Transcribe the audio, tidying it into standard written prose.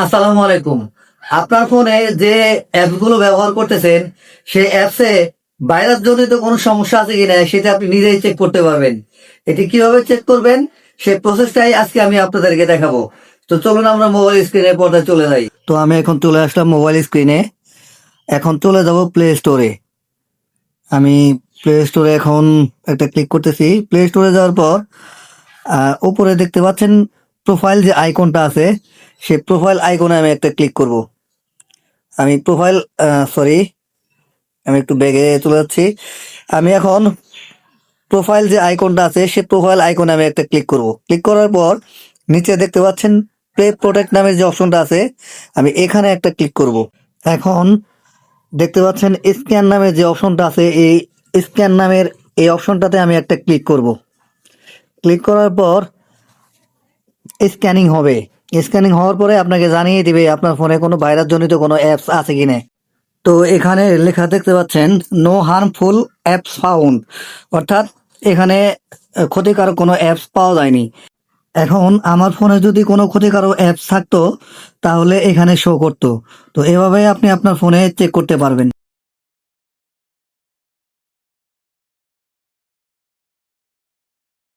আসসালামু আলাইকুম। আপনার ফোনে যে অ্যাপস গুলো ব্যবহার করতেছেন সেই অ্যাপসে ভাইরাস জনিত কোনো সমস্যা আছে কিনা সেটা আপনি নিজেই চেক করতে পারবেন। এটি কিভাবে চেক করবেন সেই প্রসেসটাই আজকে আমি আপনাদেরকে দেখাবো। তো চলুন আমরা মোবাইল স্ক্রিনের পর্দায় চলে যাই। তো আমি এখন চলে আসলাম মোবাইল স্ক্রিনে। এখন চলে যাব প্লে স্টোরে। আমি প্লে স্টোরে এখন একটা ক্লিক করতেছি। প্লে স্টোরে যাওয়ার পর উপরে দেখতে পাচ্ছেন প্রোফাইল যে আইকনটা আছে, সেই প্রোফাইল আইকনে আমি একটা ক্লিক করব। আমি প্রোফাইল সরি আমি একটু ব্যাগে চলে যাচ্ছি। আমি এখন প্রোফাইল যে আইকনটা আছে সেই প্রোফাইল আইকনে আমি একটা ক্লিক করব। ক্লিক করার পর নিচে দেখতে পাচ্ছেন প্লে প্রোটেক্ট নামের যে অপশনটা আছে, আমি এখানে একটা ক্লিক করব। এখন দেখতে পাচ্ছেন স্ক্যান নামের যে অপশনটা আছে, এই স্ক্যান নামের এই অপশনটাতে আমি একটা ক্লিক করব। ক্লিক করার পর স্ক্যানিং হবে। স্ক্যানিং হওয়ার পরে আপনাকে জানিয়ে দিবে আপনার ফোনে কোনো ভাইরাস জনিত কোনো অ্যাপস আছে কিনা। তো এখানে লেখা দেখতে পাচ্ছেন নো হার্মফুল অ্যাপস ফাউন্ড, অর্থাৎ এখানে ক্ষতিকারক কোনো অ্যাপস পাওয়া যায়নি। এখন আমার ফোনে যদি কোনো ক্ষতিকারক অ্যাপস থাকতো তাহলে এখানে শো করতো। তো এভাবে আপনি আপনার ফোনে চেক করতে পারবেন।